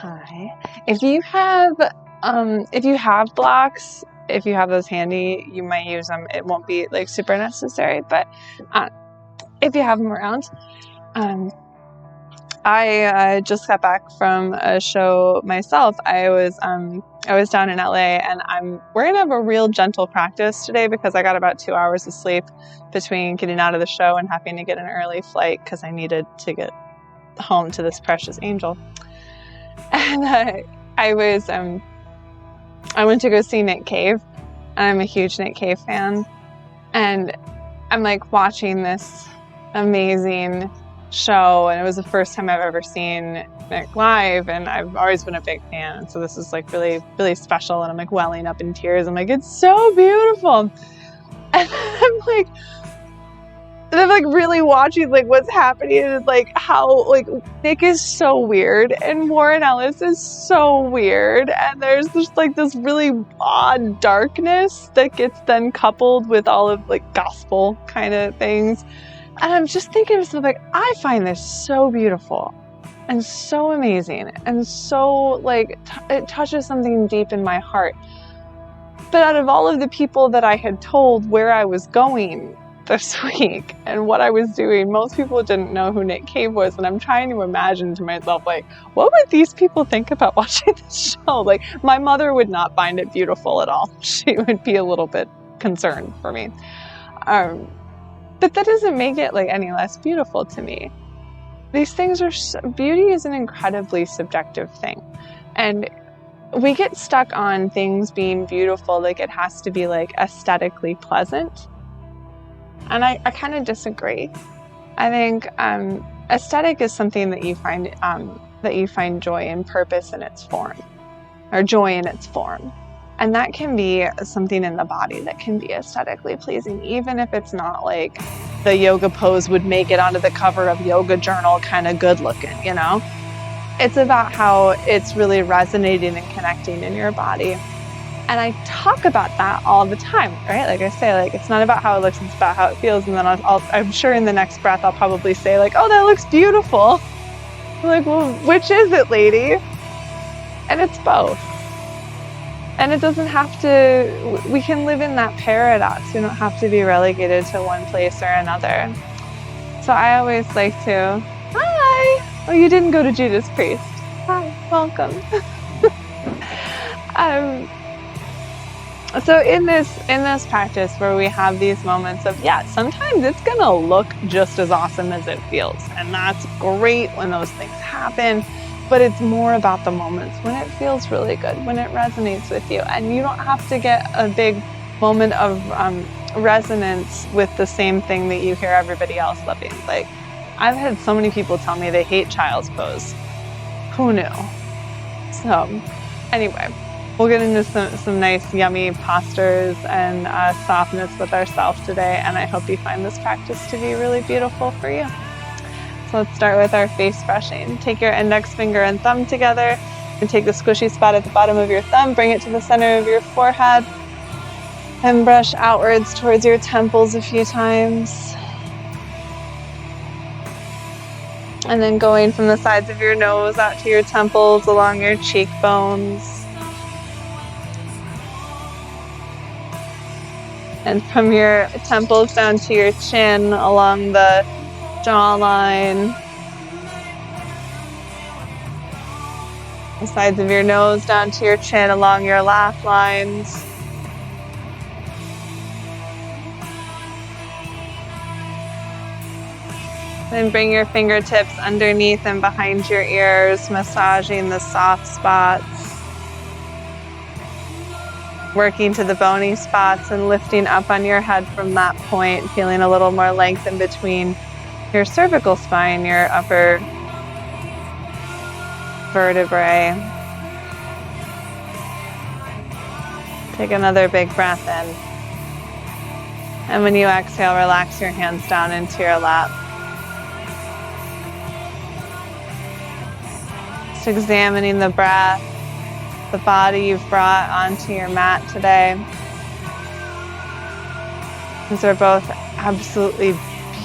Hi. If you have blocks, if you have those handy, you might use them. It won't be like super necessary, but if you have them around, I just got back from a show myself. I was down in LA, and we're gonna have a real gentle practice today because I got about 2 hours of sleep between getting out of the show and having to get an early flight because I needed to get home to this precious angel. And I went to go see Nick Cave, and I'm a huge Nick Cave fan, and I'm like watching this amazing show, and it was the first time I've ever seen Nick live, and I've always been a big fan, and so this is like really, really special, and I'm like welling up in tears. I'm like, it's so beautiful. And I'm like really watching like what's happening, and like how like Nick is so weird and Warren Ellis is so weird, and there's just like this really odd darkness that gets then coupled with all of like gospel kind of things. And I'm just thinking to myself, like, I find this so beautiful and so amazing and so like it touches something deep in my heart. But out of all of the people that I had told where I was going this week and what I was doing, most people didn't know who Nick Cave was, and I'm trying to imagine to myself, like, what would these people think about watching this show? Like, my mother would not find it beautiful at all. She would be a little bit concerned for me. But that doesn't make it like any less beautiful to me. These things beauty is an incredibly subjective thing, and we get stuck on things being beautiful like it has to be like aesthetically pleasant. And I kind of disagree. I think aesthetic is something that you find joy and purpose in its form, or joy in its form. And that can be something in the body that can be aesthetically pleasing, even if it's not like the yoga pose would make it onto the cover of Yoga Journal kind of good looking, you know? It's about how it's really resonating and connecting in your body. And I talk about that all the time, right? Like I say, like, it's not about how it looks, it's about how it feels. And then I'm sure in the next breath, I'll probably say like, oh, that looks beautiful. I'm like, well, which is it, lady? And it's both. And it doesn't have to, we can live in that paradox. We don't have to be relegated to one place or another. So I always like to, hi. Oh, you didn't go to Judas Priest. Hi, welcome. So in this practice where we have these moments of, yeah, sometimes it's gonna look just as awesome as it feels. And that's great when those things happen. But it's more about the moments when it feels really good, when it resonates with you. And you don't have to get a big moment of resonance with the same thing that you hear everybody else loving. Like, I've had so many people tell me they hate child's pose. Who knew? So anyway, we'll get into some nice, yummy postures and softness with ourselves today. And I hope you find this practice to be really beautiful for you. So let's start with our face brushing. Take your index finger and thumb together and take the squishy spot at the bottom of your thumb, bring it to the center of your forehead, and brush outwards towards your temples a few times. And then going from the sides of your nose out to your temples, along your cheekbones. And from your temples down to your chin, along the jawline, the sides of your nose down to your chin, along your laugh lines. Then bring your fingertips underneath and behind your ears, massaging the soft spots, working to the bony spots and lifting up on your head from that point, feeling a little more length in between your cervical spine, your upper vertebrae. Take another big breath in. And when you exhale, relax your hands down into your lap. Just examining the breath, the body you've brought onto your mat today. These are both absolutely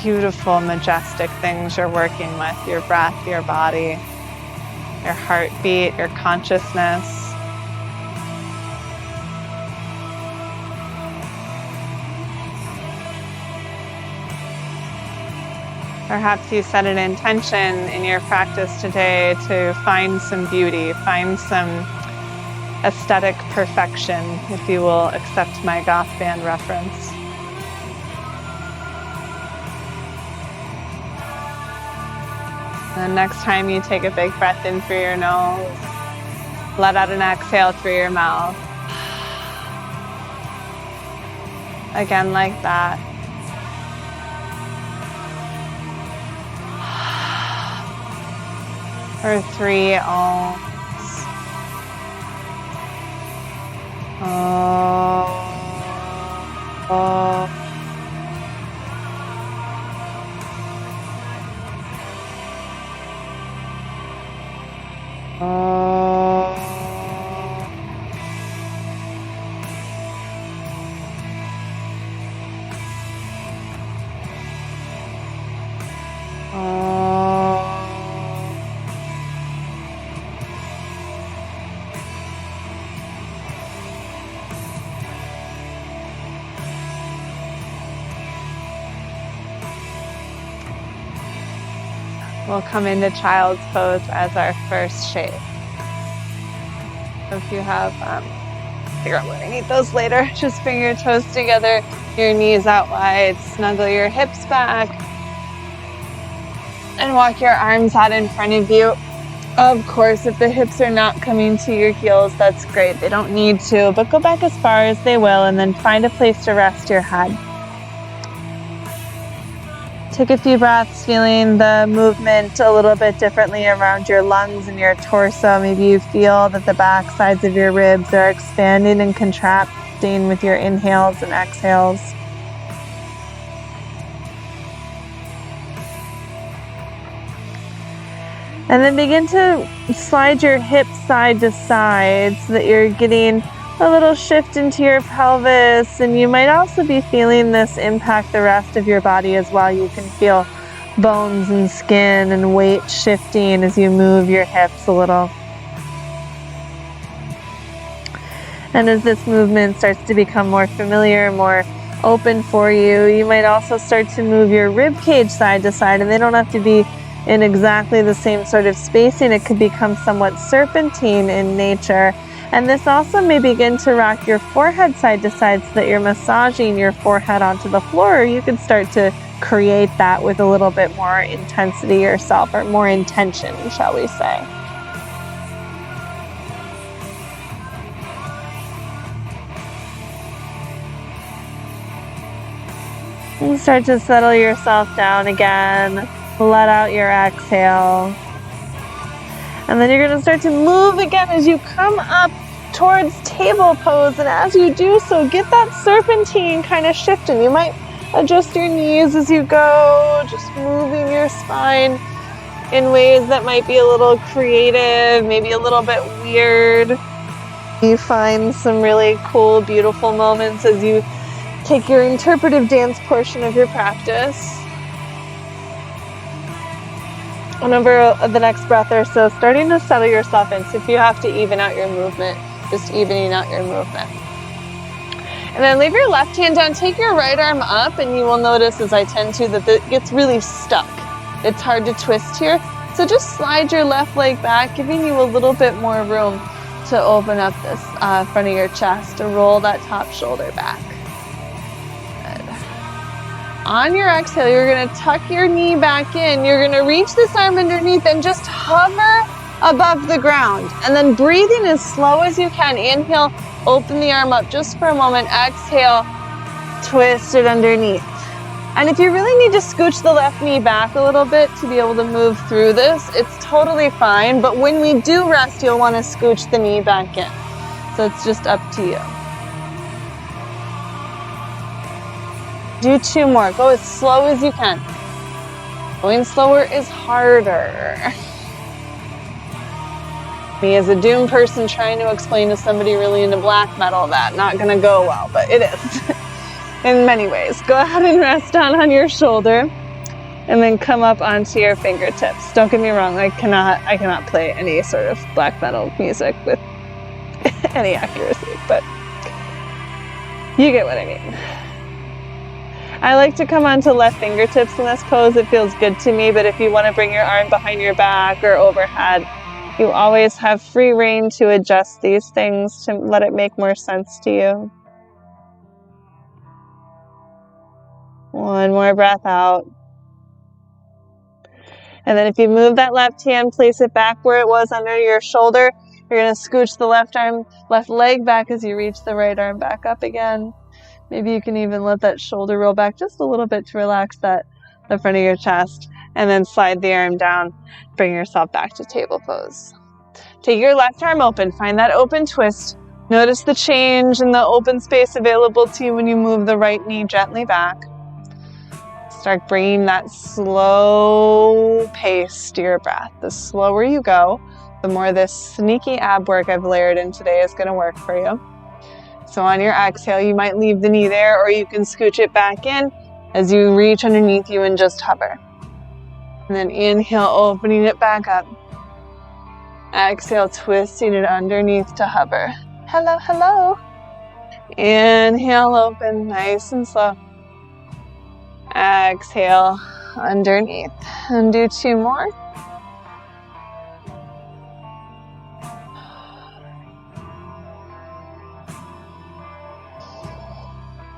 beautiful, majestic things you're working with, your breath, your body. your heartbeat, your consciousness. Perhaps you set an intention in your practice today to find some beauty, find some aesthetic perfection, if you will accept my goth band reference. And next time you take a big breath in through your nose, let out an exhale through your mouth. Again, like that. Or 3 ohms. Oh. Oh. Oh. We'll come into child's pose as our first shape. If you have, figure out where I need those later. Just bring your toes together, your knees out wide, snuggle your hips back, and walk your arms out in front of you. Of course, if the hips are not coming to your heels, that's great. They don't need to, but go back as far as they will, and then find a place to rest your head. Take a few breaths, feeling the movement a little bit differently around your lungs and your torso. Maybe you feel that the back sides of your ribs are expanding and contracting with your inhales and exhales. And then begin to slide your hips side to side so that you're getting a little shift into your pelvis, and you might also be feeling this impact the rest of your body as well. You can feel bones and skin and weight shifting as you move your hips a little. And as this movement starts to become more familiar, more open for you, you might also start to move your rib cage side to side, and they don't have to be in exactly the same sort of spacing. It could become somewhat serpentine in nature. And this also may begin to rock your forehead side to side so that you're massaging your forehead onto the floor. Or you could start to create that with a little bit more intensity yourself, or more intention, shall we say. And start to settle yourself down again. Let out your exhale. And then you're going to start to move again as you come up towards table pose. And as you do so, get that serpentine kind of shifting. You might adjust your knees as you go, just moving your spine in ways that might be a little creative, maybe a little bit weird. You find some really cool, beautiful moments as you take your interpretive dance portion of your practice. And over the next breath or so, starting to settle yourself in. So if you have to even out your movement, just evening out your movement. And then leave your left hand down, take your right arm up, and you will notice, as I tend to, that it gets really stuck. It's hard to twist here. So just slide your left leg back, giving you a little bit more room to open up this front of your chest, to roll that top shoulder back. On your exhale, you're going to tuck your knee back in. You're going to reach this arm underneath and just hover above the ground. And then breathing as slow as you can. Inhale, open the arm up just for a moment. Exhale, twist it underneath. And if you really need to scooch the left knee back a little bit to be able to move through this, it's totally fine. But when we do rest, you'll want to scooch the knee back in. So it's just up to you. Do 2 more. Go as slow as you can. Going slower is harder. Me as a doom person trying to explain to somebody really into black metal, that not going to go well, but it is in many ways. Go ahead and rest down on your shoulder. And then come up onto your fingertips. Don't get me wrong, I cannot play any sort of black metal music with any accuracy, but you get what I mean. I like to come onto left fingertips in this pose. It feels good to me, but if you want to bring your arm behind your back or overhead, you always have free rein to adjust these things to let it make more sense to you. One more breath out. And then if you move that left hand, place it back where it was under your shoulder. You're going to scooch the left leg back as you reach the right arm back up again. Maybe you can even let that shoulder roll back just a little bit to relax the front of your chest. And then slide the arm down. Bring yourself back to table pose. Take your left arm open. Find that open twist. Notice the change in the open space available to you when you move the right knee gently back. Start bringing that slow pace to your breath. The slower you go, the more this sneaky ab work I've layered in today is going to work for you. So on your exhale, you might leave the knee there, or you can scooch it back in as you reach underneath you and just hover. And then inhale, opening it back up. Exhale, twisting it underneath to hover. Hello, hello. Inhale, open, nice and slow. Exhale, underneath. And do 2 more.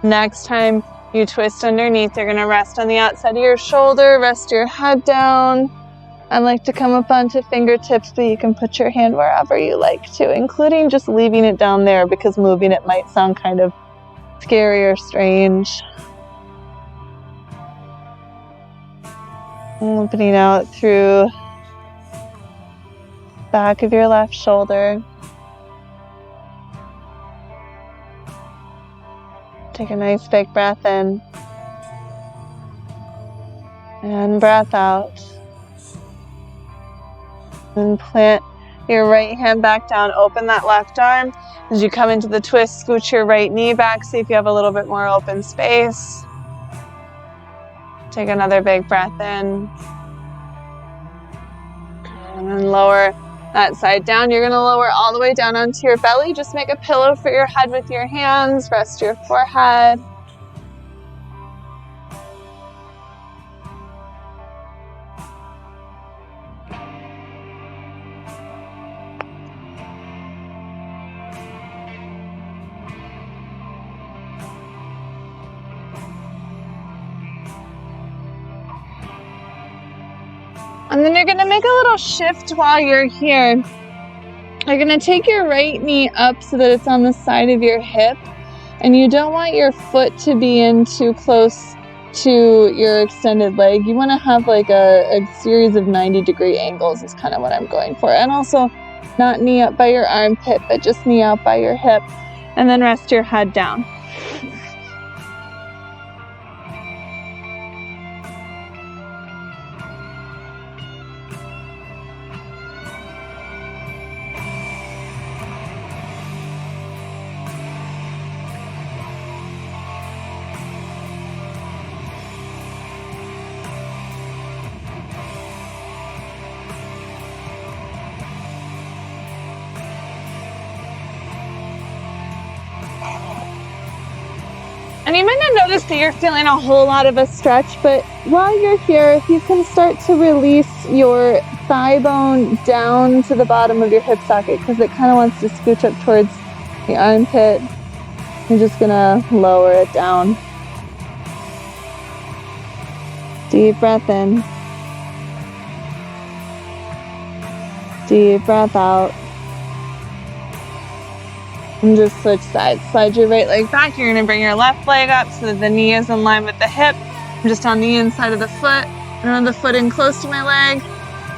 Next time you twist underneath, you're going to rest on the outside of your shoulder, rest your head down. I like to come up onto fingertips, but you can put your hand wherever you like to, including just leaving it down there because moving it might sound kind of scary or strange. Opening out through back of your left shoulder. Take a nice big breath in and breath out. And plant your right hand back down. Open that left arm. As you come into the twist, scooch your right knee back. See if you have a little bit more open space. Take another big breath in. And then lower that side down. You're going to lower all the way down onto your belly. Just make a pillow for your head with your hands. Rest your forehead. And then you're going to make a little shift while you're here. You're going to take your right knee up so that it's on the side of your hip. And you don't want your foot to be in too close to your extended leg. You want to have like a series of 90-degree angles is kind of what I'm going for. And also not knee up by your armpit, but just knee out by your hip. And then rest your head down. And you might not notice that you're feeling a whole lot of a stretch, but while you're here, if you can start to release your thigh bone down to the bottom of your hip socket, because it kind of wants to scooch up towards the armpit, I'm just gonna lower it down. Deep breath in. Deep breath out. And just switch sides. Slide your right leg back. You're going to bring your left leg up so that the knee is in line with the hip. I'm just on the inside of the foot. I run the foot in close to my leg.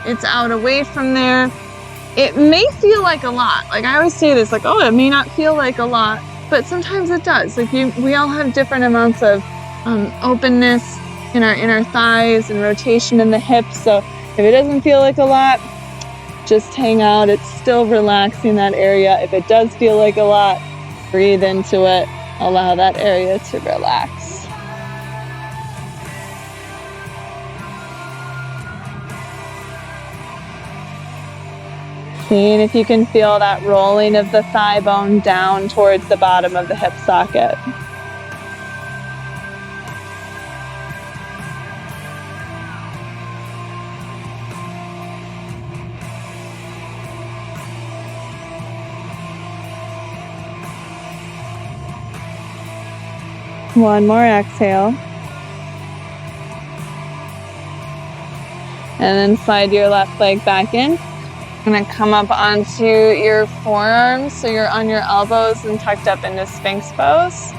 It's out away from there. It may feel like a lot. Like I always say this, like, oh, it may not feel like a lot, but sometimes it does. Like we all have different amounts of openness in our thighs and rotation in the hips. So if it doesn't feel like a lot, just hang out. It's still relaxing that area. If it does feel like a lot, breathe into it. Allow that area to relax. Seeing if you can feel that rolling of the thigh bone down towards the bottom of the hip socket. One more exhale. And then slide your left leg back in. You're gonna come up onto your forearms, so you're on your elbows and tucked up into Sphinx pose.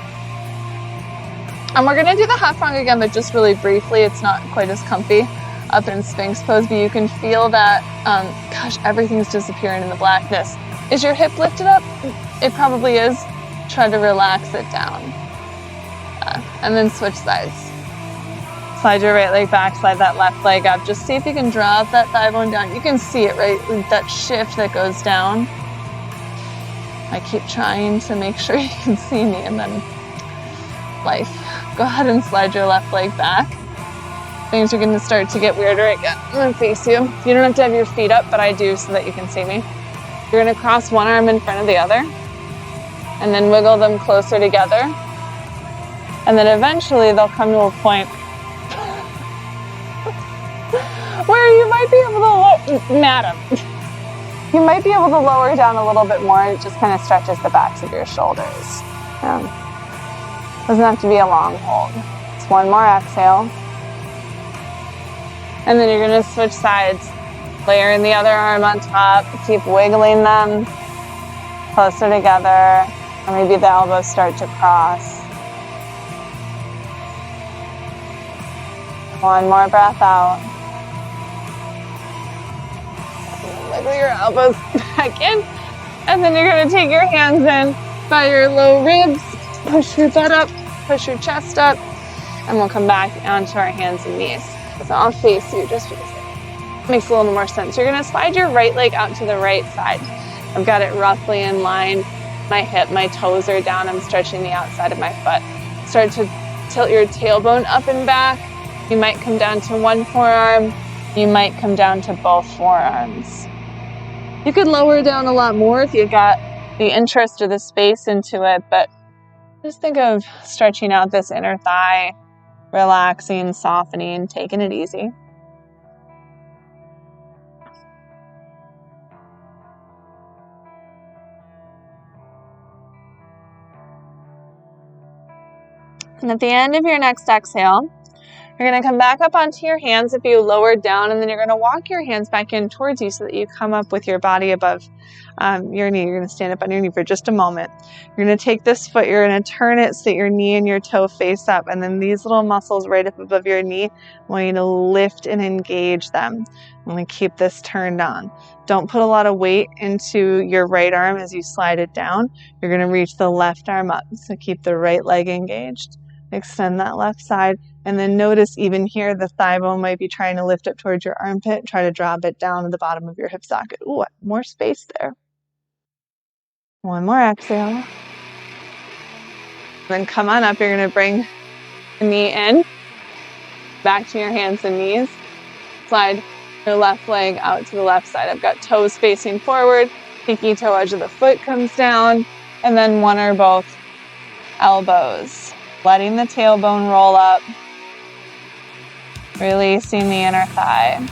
And we're gonna do the half wrong again, but just really briefly. It's not quite as comfy up in Sphinx pose, but you can feel that, gosh, everything's disappearing in the blackness. Is your hip lifted up? It probably is. Try to relax it down. And then switch sides. Slide your right leg back, slide that left leg up. Just see if you can drop that thigh bone down. You can see it, right? That shift that goes down. I keep trying to make sure you can see me, and then life. Go ahead and slide your left leg back. Things are gonna start to get weirder again. I'm gonna face you. You don't have to have your feet up, but I do so that you can see me. You're gonna cross one arm in front of the other, and then wiggle them closer together. And then eventually they'll come to a point where you might be able to, madam, you might be able to lower down a little bit more. It just kind of stretches the backs of your shoulders. Doesn't have to be a long hold. Just one more exhale. And then you're gonna switch sides. Layer in the other arm on top. Keep wiggling them closer together. Or maybe the elbows start to cross. One more breath out. Wiggle your elbows back in. And then you're gonna take your hands in by your low ribs. Push your butt up, push your chest up. And we'll come back onto our hands and knees. So I'll face you just because it makes a little more sense. You're gonna slide your right leg out to the right side. I've got it roughly in line. My hip, my toes are down. I'm stretching the outside of my foot. Start to tilt your tailbone up and back. You might come down to one forearm. You might come down to both forearms. You could lower down a lot more if you got the interest or the space into it, but just think of stretching out this inner thigh, relaxing, softening, taking it easy. And at the end of your next exhale, you're going to come back up onto your hands if you lowered down, and then you're going to walk your hands back in towards you so that you come up with your body above your knee. You're going to stand up on your knee for just a moment. You're going to take this foot, you're going to turn it so that your knee and your toe face up, and then these little muscles right up above your knee, I want you to lift and engage them. I'm going to keep this turned on. Don't put a lot of weight into your right arm as you slide it down. You're going to reach the left arm up, so keep the right leg engaged. Extend that left side. And then notice even here, the thigh bone might be trying to lift up towards your armpit. Try to drop it down to the bottom of your hip socket. Ooh, more space there. One more exhale. Then come on up. You're going to bring the knee in, back to your hands and knees. Slide your left leg out to the left side. I've got toes facing forward. Pinky toe edge of the foot comes down. And then one or both elbows. Letting the tailbone roll up. Releasing the inner thigh.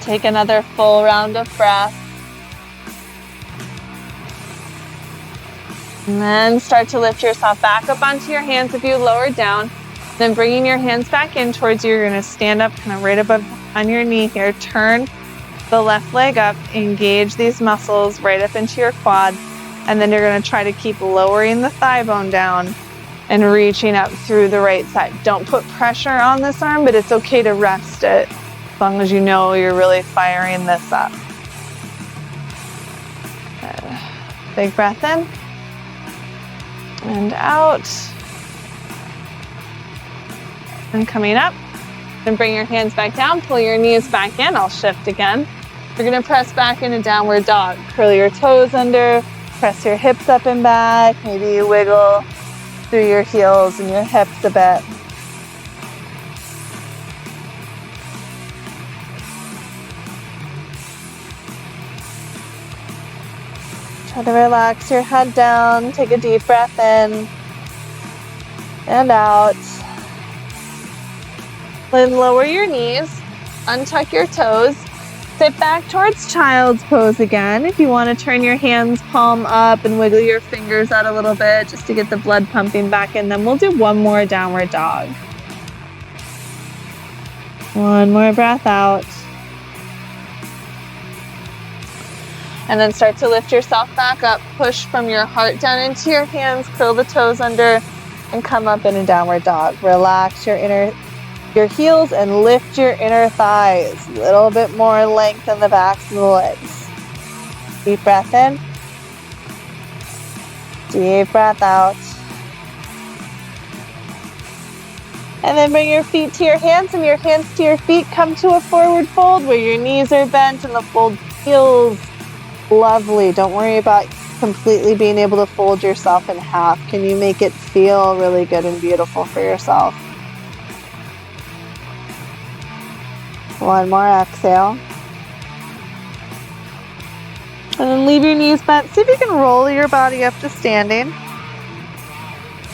Take another full round of breath. And then start to lift yourself back up onto your hands if you lowered down. Then bringing your hands back in towards you, you're going to stand up kind of right above on your knee here. Turn the left leg up, engage these muscles right up into your quad, and then you're going to try to keep lowering the thigh bone down and reaching up through the right side. Don't put pressure on this arm, but it's okay to rest it as long as you know you're really firing this up. Big breath in and out. And coming up, and bring your hands back down, pull your knees back in. I'll shift again. You're going to press back into downward dog. Curl your toes under, Press your hips up and back. Maybe you wiggle through your heels and your hips a bit. Try to relax your head down. Take a deep breath in and out. Then lower your knees, untuck your toes. Sit back towards child's pose again. If you want to turn your hands palm up and wiggle your fingers out a little bit just to get the blood pumping back in, then we'll do one more downward dog. One more breath out. And then start to lift yourself back up. Push from your heart down into your hands, curl the toes under, and come up in a downward dog. Relax your heels and lift your inner thighs. A little bit more length in the backs of the legs. Deep breath in. Deep breath out. And then bring your feet to your hands and your hands to your feet. Come to a forward fold where your knees are bent and the fold feels lovely. Don't worry about completely being able to fold yourself in half. Can you make it feel really good and beautiful for yourself? One more exhale. And then leave your knees bent. See if you can roll your body up to standing.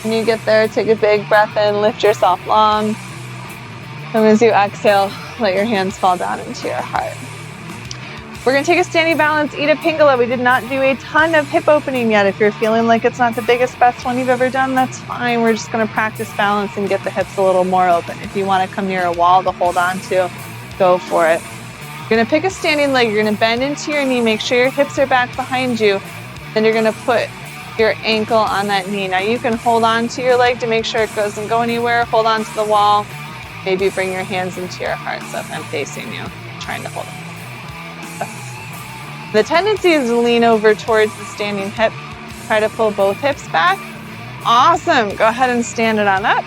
When you get there, take a big breath in, lift yourself long. And as you exhale, let your hands fall down into your heart. We're going to take a standing balance, Ida Pingala. We did not do a ton of hip opening yet. If you're feeling like it's not the biggest, best one you've ever done, that's fine. We're just going to practice balance and get the hips a little more open. If you want to come near a wall to hold on to, go for it. You're going to pick a standing leg. You're going to bend into your knee. Make sure your hips are back behind you. Then you're going to put your ankle on that knee. Now you can hold on to your leg to make sure it doesn't go anywhere. Hold on to the wall. Maybe bring your hands into your heart. So if I'm facing you, trying to hold it. The tendency is to lean over towards the standing hip. Try to pull both hips back. Awesome. Go ahead and stand it on up.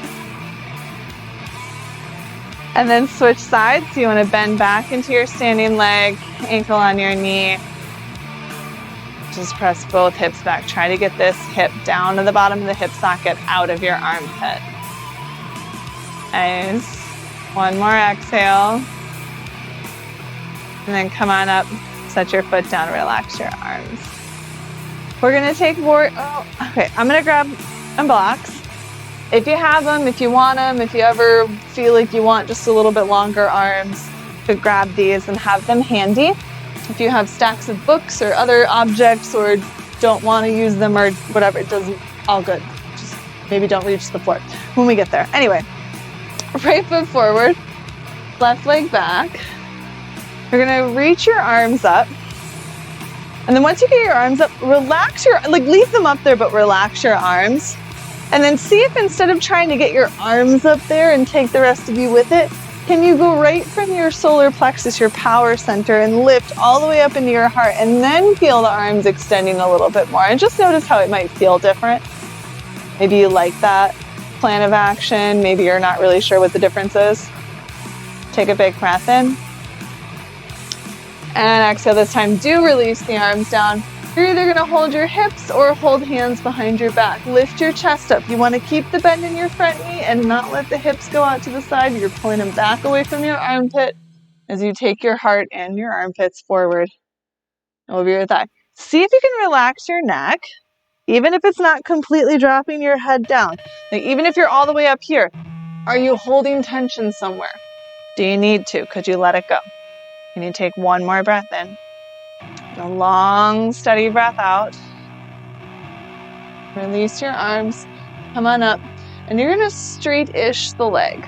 And then switch sides. So you want to bend back into your standing leg, ankle on your knee. Just press both hips back. Try to get this hip down to the bottom of the hip socket, out of your armpit. Nice. One more exhale. And then come on up. Set your foot down, relax your arms. We're gonna take more, okay, I'm gonna grab some blocks. If you have them, if you want them, if you ever feel like you want just a little bit longer arms, you could grab these and have them handy. If you have stacks of books or other objects or don't want to use them or whatever, it doesn't, all good. Just maybe don't reach the floor when we get there. Anyway, right foot forward, left leg back. You're gonna reach your arms up. And then once you get your arms up, relax leave them up there, but relax your arms. And then see if instead of trying to get your arms up there and take the rest of you with it, can you go right from your solar plexus, your power center, and lift all the way up into your heart, and then feel the arms extending a little bit more. And just notice how it might feel different. Maybe you like that plan of action. Maybe you're not really sure what the difference is. Take a big breath in. And exhale this time. Do release the arms down. You're either going to hold your hips or hold hands behind your back. Lift your chest up. You want to keep the bend in your front knee and not let the hips go out to the side. You're pulling them back away from your armpit as you take your heart and your armpits forward over your thigh. See if you can relax your neck, even if it's not completely dropping your head down. Like even if you're all the way up here, are you holding tension somewhere? Do you need to? Could you let it go? Can you take one more breath in? A long, steady breath out. Release your arms. Come on up. And you're going to straight-ish the leg.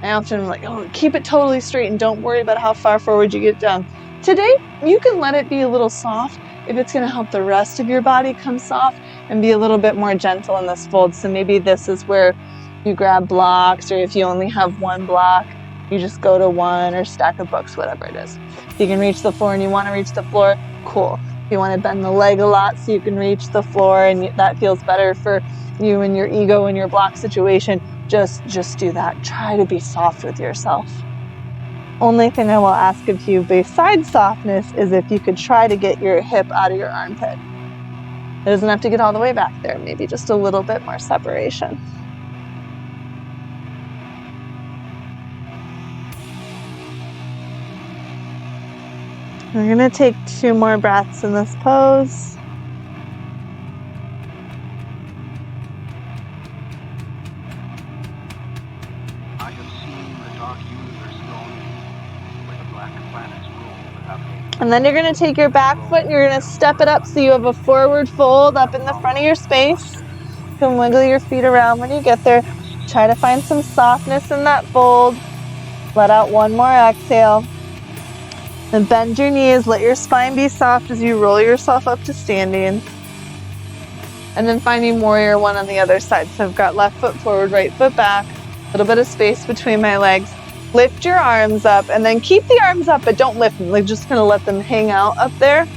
I often am like, oh, keep it totally straight and don't worry about how far forward you get down. Today, you can let it be a little soft if it's going to help the rest of your body come soft and be a little bit more gentle in this fold. So maybe this is where you grab blocks, or if you only have one block, you just go to one or stack of books, whatever it is. If you can reach the floor and you want to reach the floor, cool. If you want to bend the leg a lot so you can reach the floor and that feels better for you and your ego and your block situation, just do that. Try to be soft with yourself. Only thing I will ask of you besides softness is if you could try to get your hip out of your armpit. It doesn't have to get all the way back there, maybe just a little bit more separation. We're gonna take 2 more breaths in this pose. I have seen the dark universe dawning, where the black planets roll without end. And then you're gonna take your back foot and you're gonna step it up so you have a forward fold up in the front of your space. You can wiggle your feet around when you get there. Try to find some softness in that fold. Let out 1 more exhale. Then bend your knees, let your spine be soft as you roll yourself up to standing. And then finding warrior 1 on the other side. So I've got left foot forward, right foot back, a little bit of space between my legs. Lift your arms up and then keep the arms up, but don't lift them. Like just kind of let them hang out up there.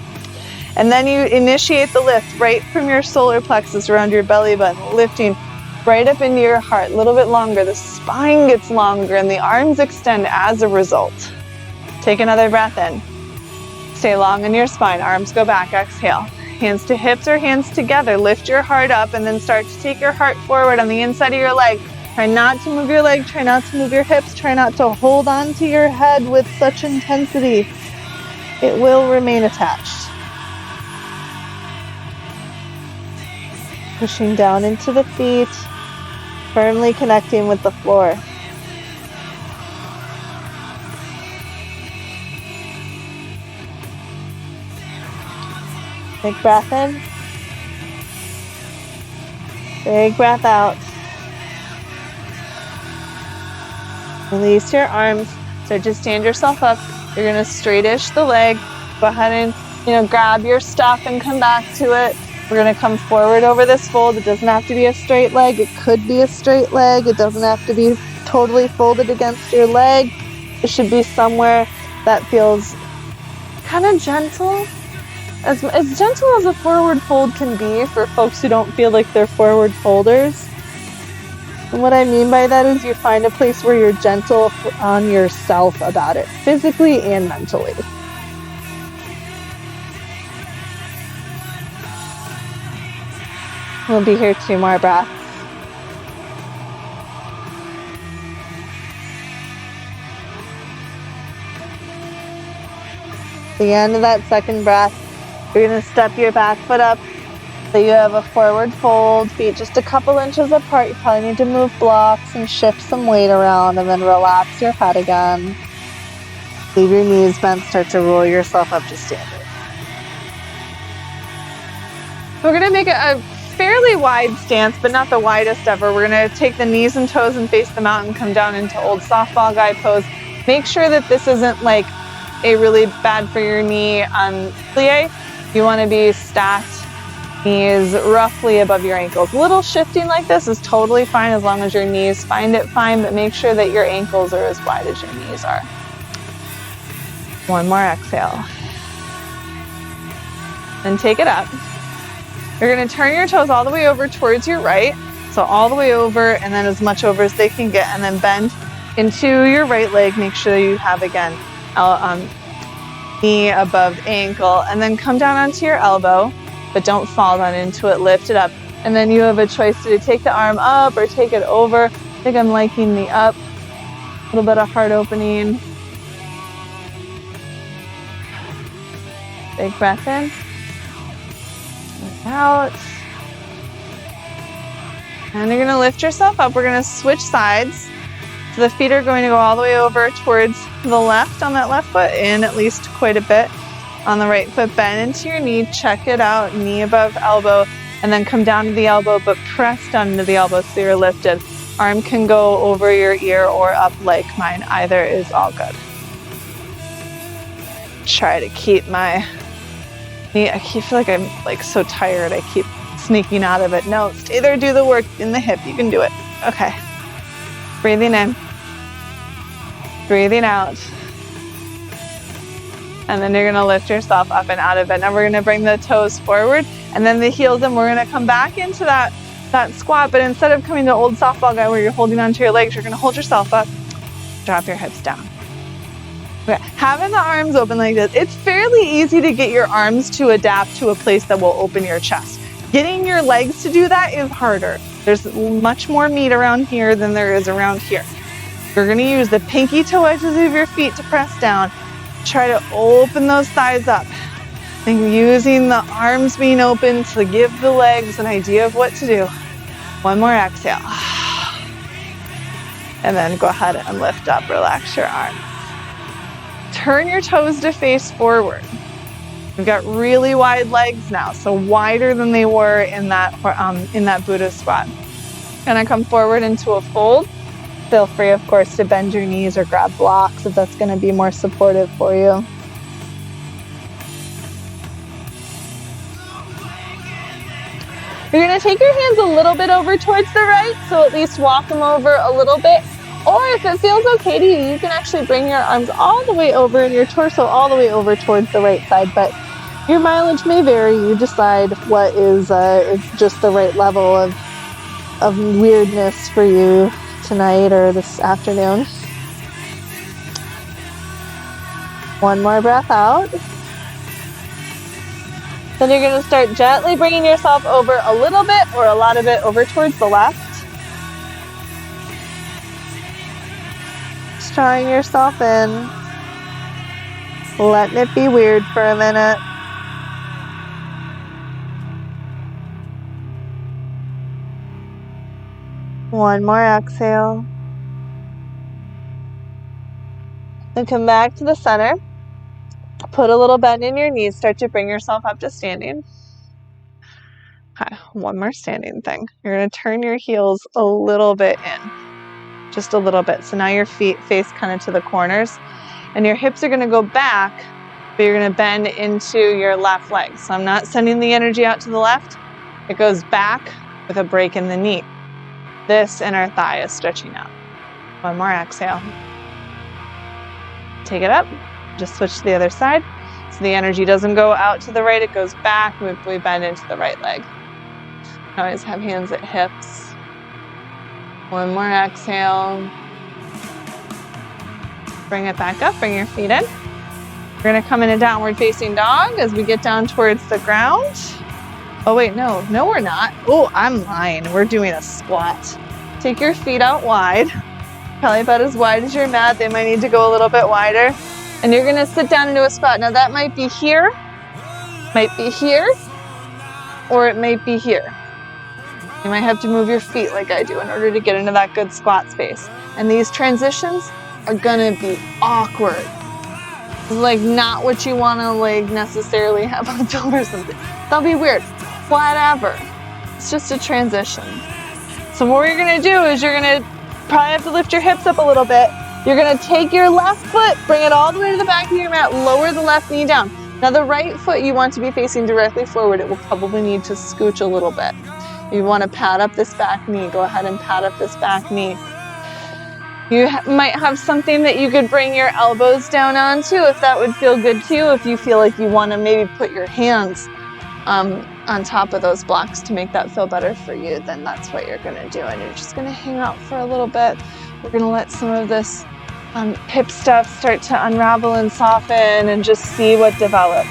And then you initiate the lift right from your solar plexus around your belly button, lifting right up into your heart, a little bit longer. The spine gets longer and the arms extend as a result. Take another breath in. Stay long in your spine. Arms go back. Exhale. Hands to hips or hands together. Lift your heart up and then start to take your heart forward on the inside of your leg. Try not to move your leg. Try not to move your hips. Try not to hold on to your head with such intensity. It will remain attached. Pushing down into the feet, firmly connecting with the floor. Big breath in. Big breath out. Release your arms. So just stand yourself up. You're gonna straightish the leg. Go ahead and grab your stuff and come back to it. We're gonna come forward over this fold. It doesn't have to be a straight leg. It could be a straight leg. It doesn't have to be totally folded against your leg. It should be somewhere that feels kind of gentle. As gentle as a forward fold can be for folks who don't feel like they're forward folders. And what I mean by that is you find a place where you're gentle on yourself about it, physically and mentally. We'll be here 2 more breaths. At the end of that second breath, you're going to step your back foot up so you have a forward fold, feet just a couple inches apart. You probably need to move blocks and shift some weight around and then relax your head again. Leave your knees bent, start to roll yourself up to standing. We're going to make a fairly wide stance, but not the widest ever. We're going to take the knees and toes and face them out and come down into old softball guy pose. Make sure that this isn't like a really bad for your knee plie. You want to be stacked, knees roughly above your ankles. A little shifting like this is totally fine as long as your knees find it fine, but make sure that your ankles are as wide as your knees are. 1 more exhale. Then take it up. You're going to turn your toes all the way over towards your right. So all the way over and then as much over as they can get, and then bend into your right leg. Make sure you have, again, knee above ankle, and then come down onto your elbow, but don't fall down into it. Lift it up. And then you have a choice to take the arm up or take it over. I think I'm liking the up. A little bit of heart opening. Big breath in. Out. And you're going to lift yourself up. We're going to switch sides. So the feet are going to go all the way over towards the left on that left foot, in at least quite a bit. On the right foot, bend into your knee, check it out, knee above elbow, and then come down to the elbow, but press down into the elbow so you're lifted. Arm can go over your ear or up like mine. Either is all good. Try to keep my knee, I feel like I'm like so tired, I keep sneaking out of it. No, stay there, do the work in the hip, you can do it. Okay. Breathing in. Breathing out. And then you're going to lift yourself up and out of it. Now we're going to bring the toes forward and then the heels, and we're going to come back into that squat, but instead of coming to old softball guy where you're holding onto your legs, you're going to hold yourself up, drop your hips down. Okay. Having the arms open like this, it's fairly easy to get your arms to adapt to a place that will open your chest. Getting your legs to do that is harder. There's much more meat around here than there is around here. You're gonna use the pinky toe edges of your feet to press down. Try to open those thighs up. And using the arms being open to give the legs an idea of what to do. One more exhale. And then go ahead and lift up, relax your arms. Turn your toes to face forward. You've got really wide legs now, so wider than they were in that Buddha squat. Gonna come forward into a fold. Feel free, of course, to bend your knees or grab blocks if that's gonna be more supportive for you. You're gonna take your hands a little bit over towards the right, so at least walk them over a little bit. Or if it feels okay to you, you can actually bring your arms all the way over and your torso all the way over towards the right side, but your mileage may vary. You decide what is just the right level of weirdness for you tonight or this afternoon. One more breath out. Then you're going to start gently bringing yourself over a little bit or a lot of it over towards the left. Just drawing yourself in. Letting it be weird for a minute. One more exhale. Then come back to the center. Put a little bend in your knees. Start to bring yourself up to standing. Okay, one more standing thing. You're going to turn your heels a little bit in. Just a little bit. So now your feet face kind of to the corners. And your hips are going to go back, but you're going to bend into your left leg. So I'm not sending the energy out to the left. It goes back with a break in the knee. This inner thigh is stretching out. One more exhale. Take it up. Just switch to the other side. So the energy doesn't go out to the right, it goes back. We bend into the right leg. Always have hands at hips. One more exhale. Bring it back up, bring your feet in. We're gonna come in a downward facing dog as we get down towards the ground. Oh wait, no, we're not. Oh, I'm lying. We're doing a squat. Take your feet out wide. Probably about as wide as your mat. They might need to go a little bit wider. And you're gonna sit down into a squat. Now that might be here, or it might be here. You might have to move your feet like I do in order to get into that good squat space. And these transitions are gonna be awkward. It's like not what you wanna like necessarily have on film or something. They'll be weird, whatever. It's just a transition. So what you're gonna do is you're gonna probably have to lift your hips up a little bit. You're gonna take your left foot, bring it all the way to the back of your mat, lower the left knee down. Now the right foot you want to be facing directly forward. It will probably need to scooch a little bit. You wanna pad up this back knee. Go ahead and pad up this back knee. You might have something that you could bring your elbows down onto if that would feel good to you. If you feel like you wanna maybe put your hands on top of those blocks to make that feel better for you, then that's what you're gonna do. And you're just gonna hang out for a little bit. We're gonna let some of this hip stuff start to unravel and soften and just see what develops.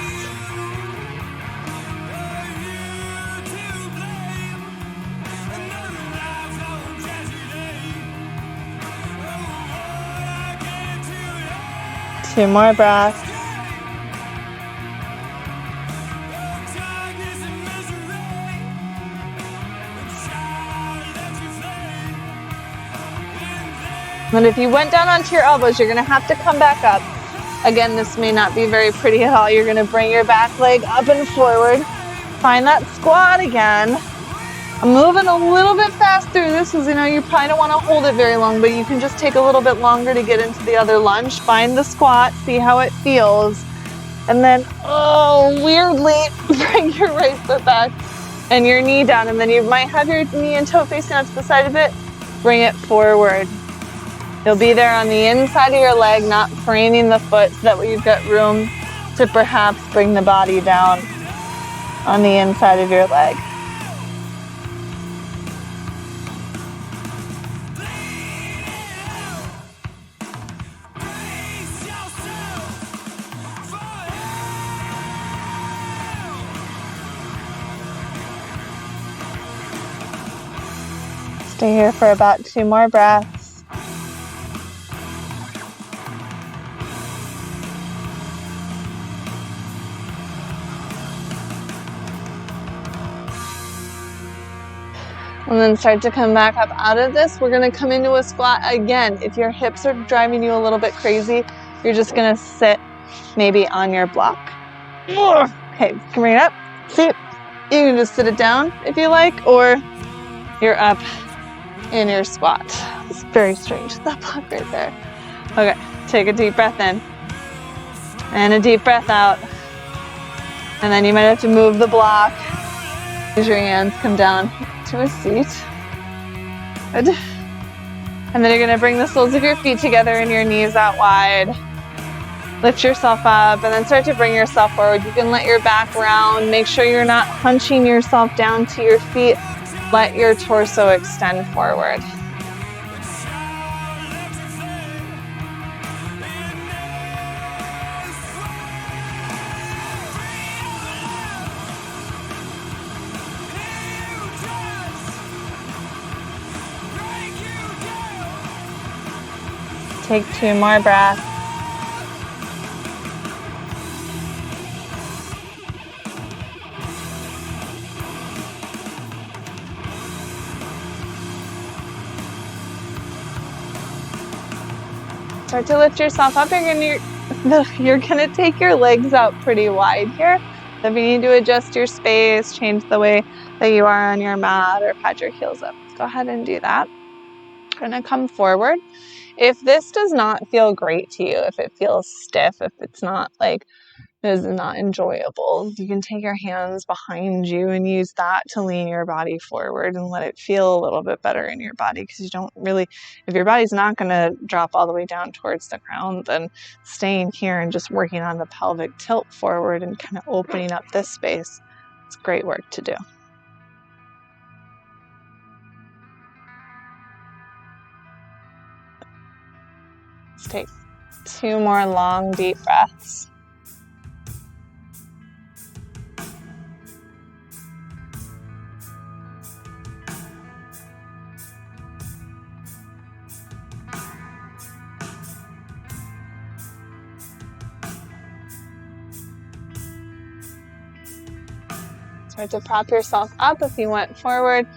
Two more breaths. And if you went down onto your elbows, you're gonna have to come back up. Again, this may not be very pretty at all. You're gonna bring your back leg up and forward. Find that squat again. I'm moving a little bit fast through this because you probably don't wanna hold it very long, but you can just take a little bit longer to get into the other lunge. Find the squat, see how it feels. And then, weirdly, bring your right foot back and your knee down. And then you might have your knee and toe facing out to the side of it. Bring it forward. You'll be there on the inside of your leg, not framing the foot so that way you've got room to perhaps bring the body down on the inside of your leg. Stay here for about 2 more breaths. And then start to come back up out of this. We're going to come into a squat again. If your hips are driving you a little bit crazy, you're just going to sit maybe on your block. Okay, bring it up. See, you can just sit it down if you like, or you're up in your squat. It's very strange, that block right there. Okay, take a deep breath in and a deep breath out. And then you might have to move the block. Use your hands, come down to a seat. Good. And then you're going to bring the soles of your feet together and your knees out wide. Lift yourself up and then start to bring yourself forward. You can let your back round. Make sure you're not hunching yourself down to your feet. Let your torso extend forward. Take 2 more breaths. Start to lift yourself up. You're gonna take your legs out pretty wide here. So if you need to adjust your space, change the way that you are on your mat, or pat your heels up, go ahead and do that. You're gonna come forward. If this does not feel great to you, if it feels stiff, if it's not like, this is not enjoyable, you can take your hands behind you and use that to lean your body forward and let it feel a little bit better in your body, because you don't really, if your body's not going to drop all the way down towards the ground, then staying here and just working on the pelvic tilt forward and kind of opening up this space, it's great work to do. Let's take 2 more long, deep breaths. Start to prop yourself up if you went forward.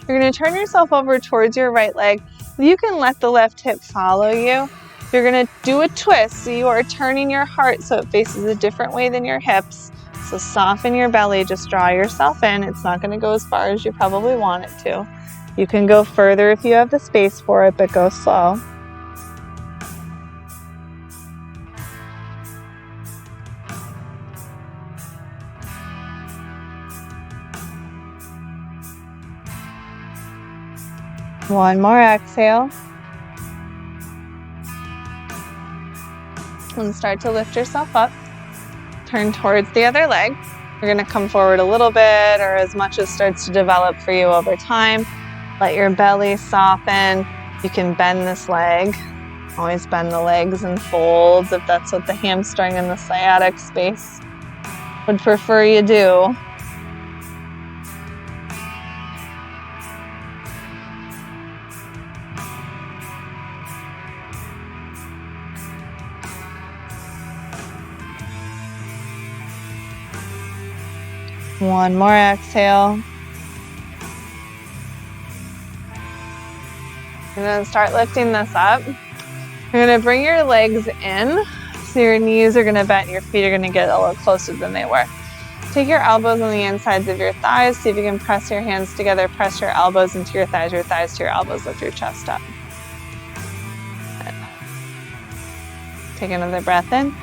You're going to turn yourself over towards your right leg. You can let the left hip follow you. You're going to do a twist, so you are turning your heart so it faces a different way than your hips. So soften your belly, just draw yourself in. It's not going to go as far as you probably want it to. You can go further if you have the space for it, but go slow. One more exhale. And start to lift yourself up. Turn towards the other leg. You're going to come forward a little bit, or as much as starts to develop for you over time. Let your belly soften. You can bend this leg. Always bend the legs in folds if that's what the hamstring and the sciatic space would prefer you do. One more exhale. And then start lifting this up. You're going to bring your legs in. So your knees are going to bend, your feet are going to get a little closer than they were. Take your elbows on the insides of your thighs. See if you can press your hands together. Press your elbows into your thighs to your elbows. Lift your chest up. Good. Take another breath in.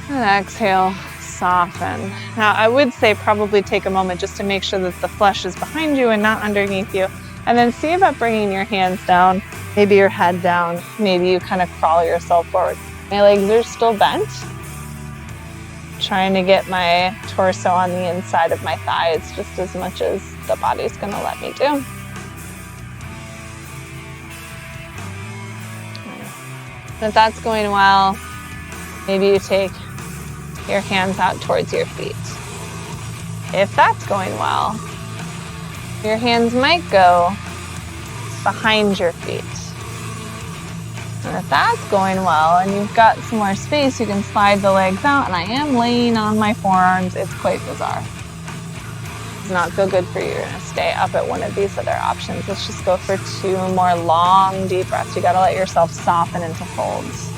And exhale. Soften. Now I would say probably take a moment just to make sure that the flesh is behind you and not underneath you, and then see about bringing your hands down, maybe your head down, maybe you kind of crawl yourself forward. My legs are still bent. Trying to get my torso on the inside of my thighs just as much as the body's going to let me do. If that's going well, maybe you take your hands out towards your feet. If that's going well, Your hands might go behind your feet. And if that's going well and you've got some more space, you can slide the legs out, and I am laying on my forearms. It's quite bizarre. It does not feel good for you. You're gonna stay up at one of these other options. Let's just go for 2 more long, deep breaths. You gotta let yourself soften into folds.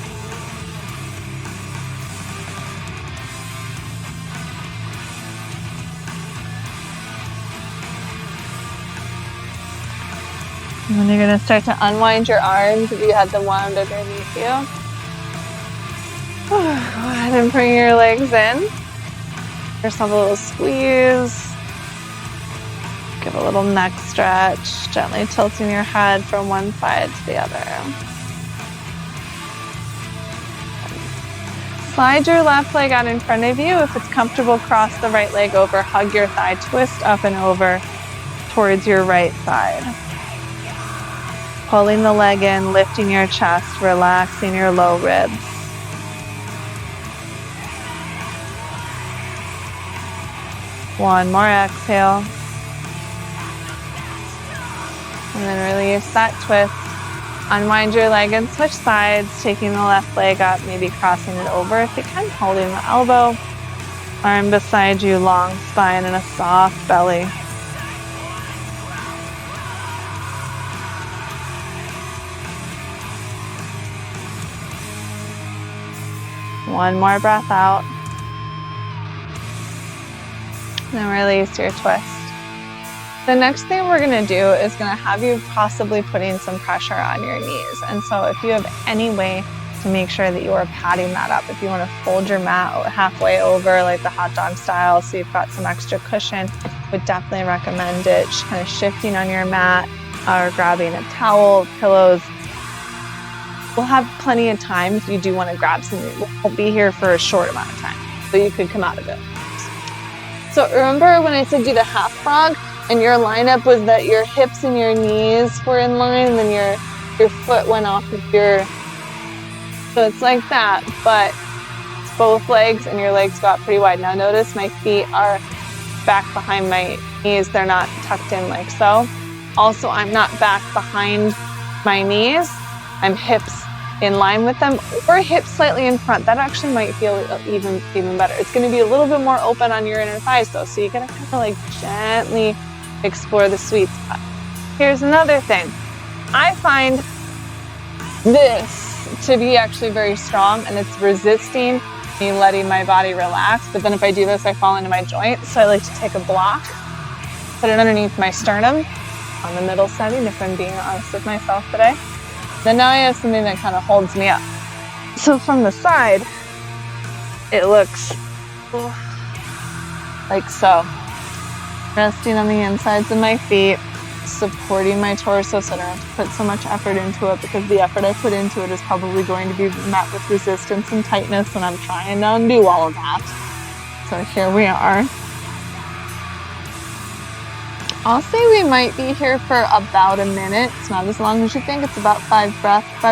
And then you're gonna start to unwind your arms if you had them wound underneath you. Go ahead and bring your legs in. Give yourself a little squeeze. Give a little neck stretch, gently tilting your head from one side to the other. Slide your left leg out in front of you. If it's comfortable, cross the right leg over, hug your thigh, twist up and over towards your right side. Pulling the leg in, lifting your chest, relaxing your low ribs. One more exhale. And then release that twist. Unwind your leg and switch sides, taking the left leg up, maybe crossing it over if you can, holding the elbow. Arm beside you, long spine and a soft belly. One more breath out. Then release your twist. The next thing we're going to do is going to have you possibly putting some pressure on your knees. And so if you have any way to make sure that you are padding that up, if you want to fold your mat halfway over like the hot dog style so you've got some extra cushion, would definitely recommend it. Just kind of shifting on your mat or grabbing a towel, pillows. We'll have plenty of time if you do want to grab something. We'll be here for a short amount of time, so you could come out of it. So remember when I said do the half frog and your lineup was that your hips and your knees were in line and then your foot went off of your, so it's like that, but both legs and your legs go out pretty wide. Now notice my feet are back behind my knees. They're not tucked in like so. Also, I'm not back behind my knees. I'm hips in line with them, or hips slightly in front. That actually might feel even better. It's going to be a little bit more open on your inner thighs though, so you gotta kind of like gently explore the sweet spot. Here's another thing. I find this to be actually very strong, and it's resisting me letting my body relax, but then if I do this, I fall into my joint, so I like to take a block, put it underneath my sternum, on the middle setting, if I'm being honest with myself today. Then now I have something that kind of holds me up. So from the side, it looks like so. Resting on the insides of my feet, supporting my torso so I don't have to put so much effort into it, because the effort I put into it is probably going to be met with resistance and tightness, and I'm trying to undo all of that. So here we are. I'll say we might be here for about a minute. It's not as long as you think. It's about 5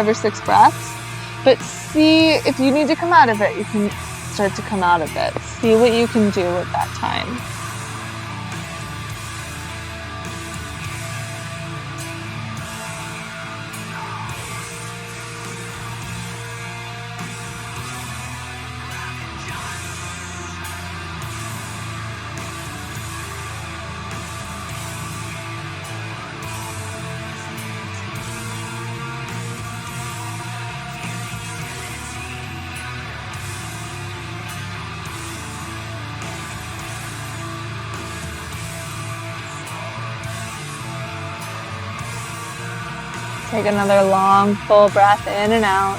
or 6 breaths. But see, if you need to come out of it, you can start to come out of it. See what you can do with that time. Take another long, full breath in and out.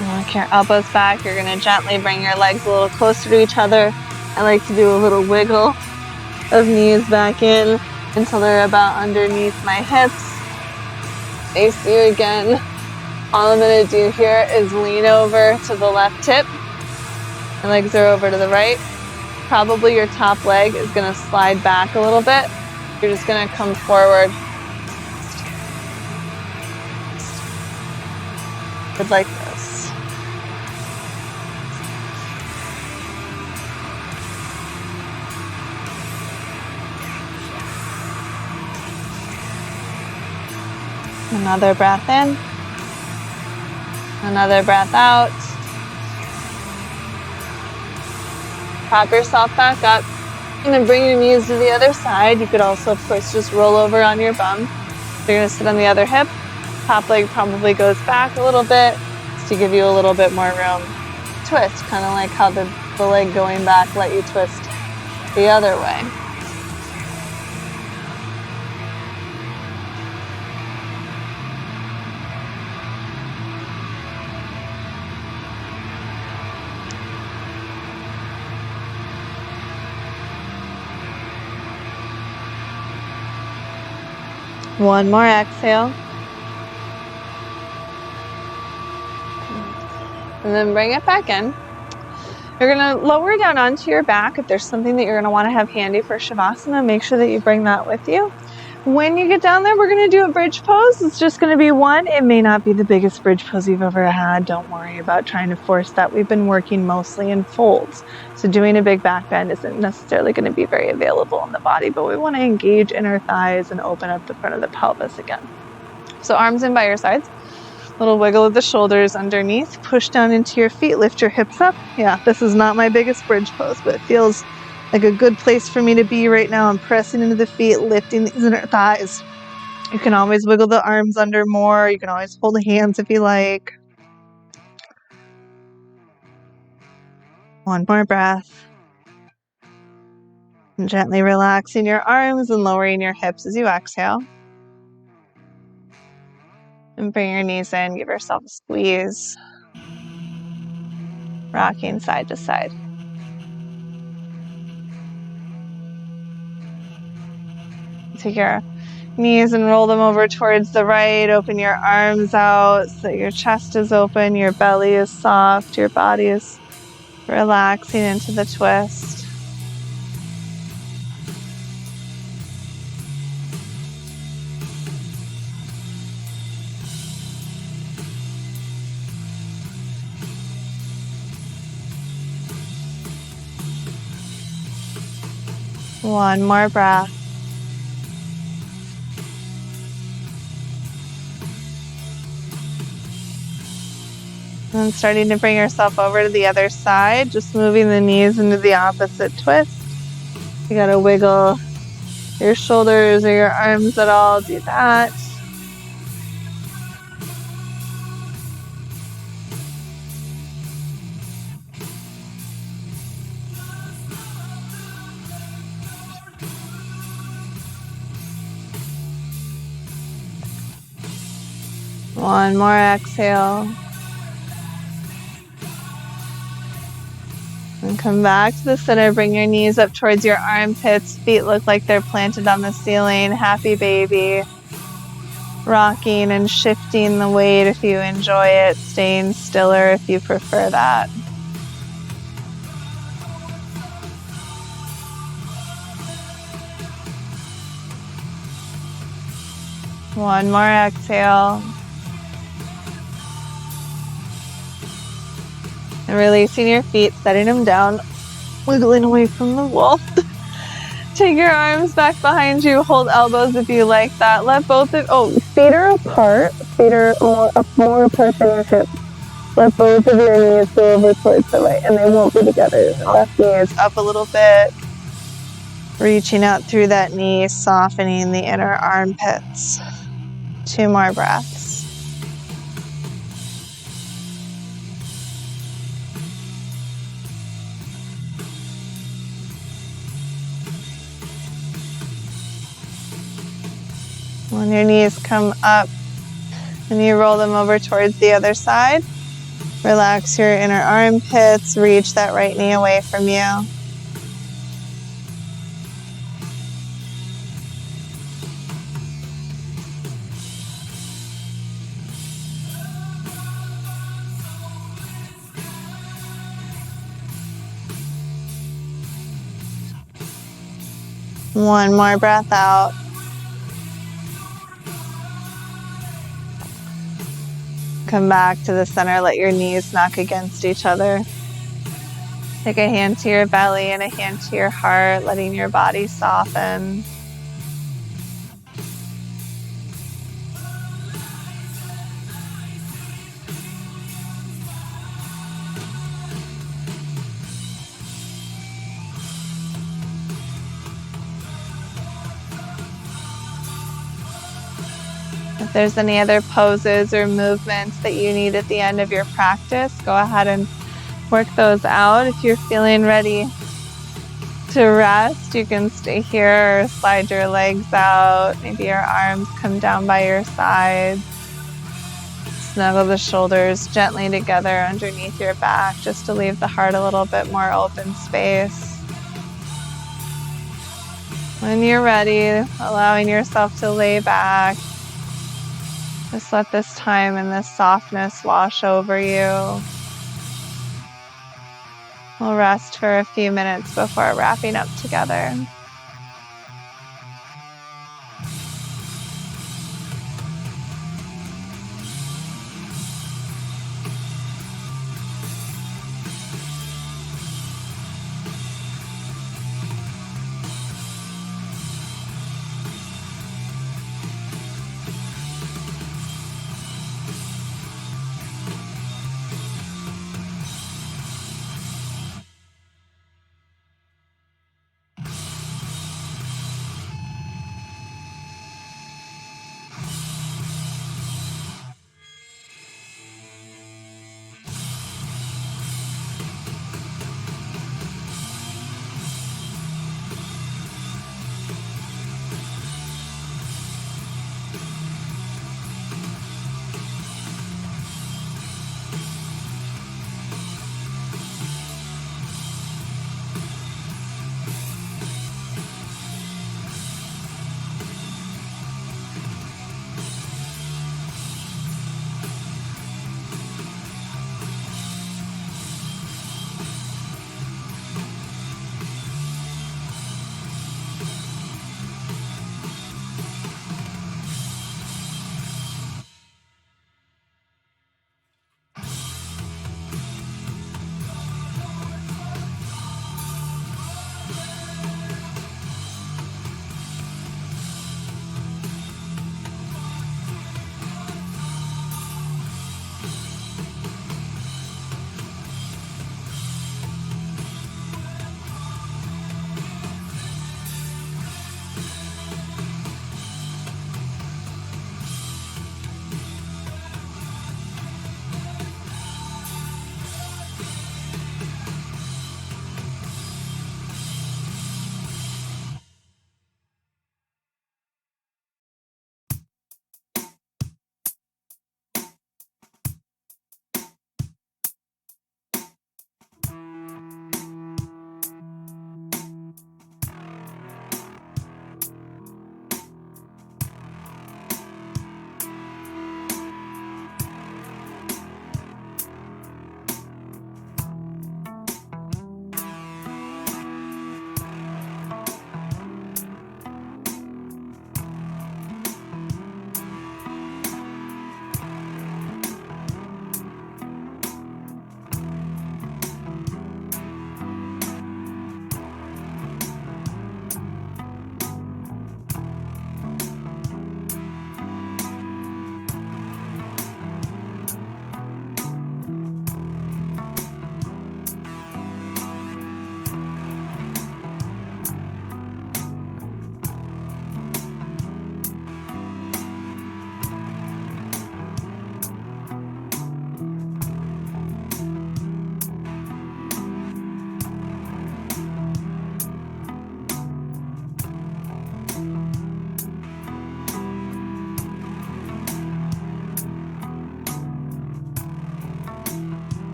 Walk your elbows back. You're going to gently bring your legs a little closer to each other. I like to do a little wiggle of knees back in until they're about underneath my hips. Face you again. All I'm going to do here is lean over to the left hip. My legs are over to the right. Probably your top leg is going to slide back a little bit. You're just going to come forward. Like this. Another breath in. Another breath out. Prop yourself back up. And then bring your knees to the other side. You could also, of course, just roll over on your bum. So you're going to sit on the other hip. Top leg probably goes back a little bit just to give you a little bit more room. Twist, kind of like how the leg going back let you twist the other way. One more exhale. And then bring it back in. You're going to lower down onto your back. If there's something that you're going to want to have handy for Shavasana, make sure that you bring that with you. When you get down there, we're going to do a bridge pose. It's just going to be one. It may not be the biggest bridge pose you've ever had. Don't worry about trying to force that. We've been working mostly in folds. So doing a big back bend isn't necessarily going to be very available in the body, but we want to engage inner thighs and open up the front of the pelvis again. So arms in by your sides. Little wiggle of the shoulders underneath. Push down into your feet. Lift your hips up. Yeah, this is not my biggest bridge pose, but it feels like a good place for me to be right now. I'm pressing into the feet, lifting these inner thighs. You can always wiggle the arms under more. You can always hold the hands if you like. One more breath. And gently relaxing your arms and lowering your hips as you exhale. And bring your knees in. Give yourself a squeeze. Rocking side to side. Take your knees and roll them over towards the right. Open your arms out so that your chest is open, your belly is soft, your body is relaxing into the twist. One more breath. And starting to bring yourself over to the other side, just moving the knees into the opposite twist. You gotta wiggle your shoulders or your arms at all, do that. One more exhale. And come back to the center. Bring your knees up towards your armpits. Feet look like they're planted on the ceiling. Happy baby. Rocking and shifting the weight if you enjoy it. Staying stiller if you prefer that. One more exhale. And releasing your feet, setting them down, wiggling away from the wall. Take your arms back behind you, hold elbows if you like that. Let both of, feet are apart. Feet are more apart than your hips. Let both of your knees go over towards the right, and they won't be together. The left knee is up a little bit. Reaching out through that knee, softening the inner armpits. 2 more breaths. When your knees come up and you roll them over towards the other side, relax your inner armpits, reach that right knee away from you. One more breath out. Come back to the center, let your knees knock against each other. Take a hand to your belly and a hand to your heart, letting your body soften. If there's any other poses or movements that you need at the end of your practice, go ahead and work those out. If you're feeling ready to rest, you can stay here or slide your legs out. Maybe your arms come down by your sides. Snuggle the shoulders gently together underneath your back just to leave the heart a little bit more open space. When you're ready, allowing yourself to lay back. Just let this time and this softness wash over you. We'll rest for a few minutes before wrapping up together.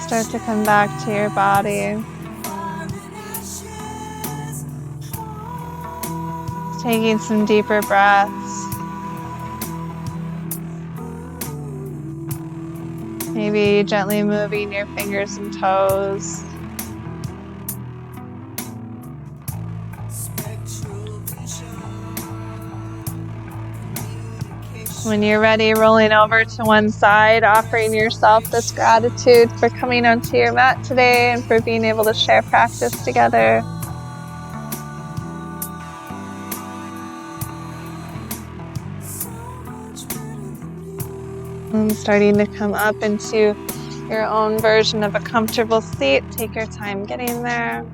Start to come back to your body. Taking some deeper breaths. Maybe gently moving your fingers and toes. When you're ready, rolling over to one side, offering yourself this gratitude for coming onto your mat today and for being able to share practice together. And starting to come up into your own version of a comfortable seat. Take your time getting there.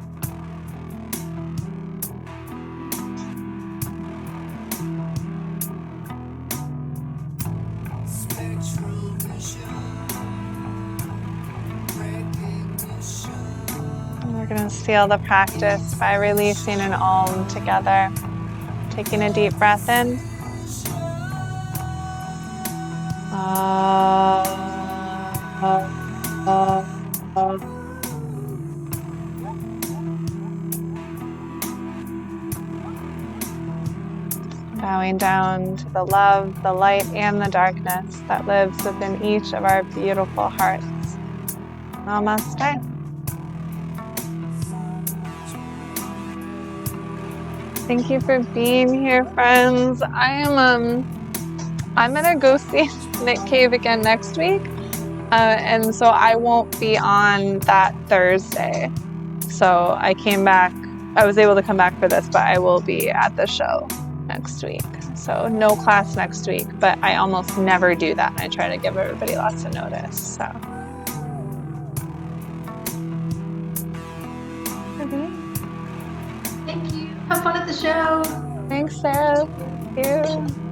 And we're going to seal the practice by releasing an Om together. Taking a deep breath in. Bowing down to the love, the light, and the darkness that lives within each of our beautiful hearts. Namaste. Thank you for being here, friends. I'm gonna go see Nick Cave again next week, and so I won't be on that Thursday. So I was able to come back for this, but I will be at the show next week. So no class next week, but I almost never do that. I try to give everybody lots of notice. So. Thank you. Have fun at the show. Thanks, Sarah. Thank you.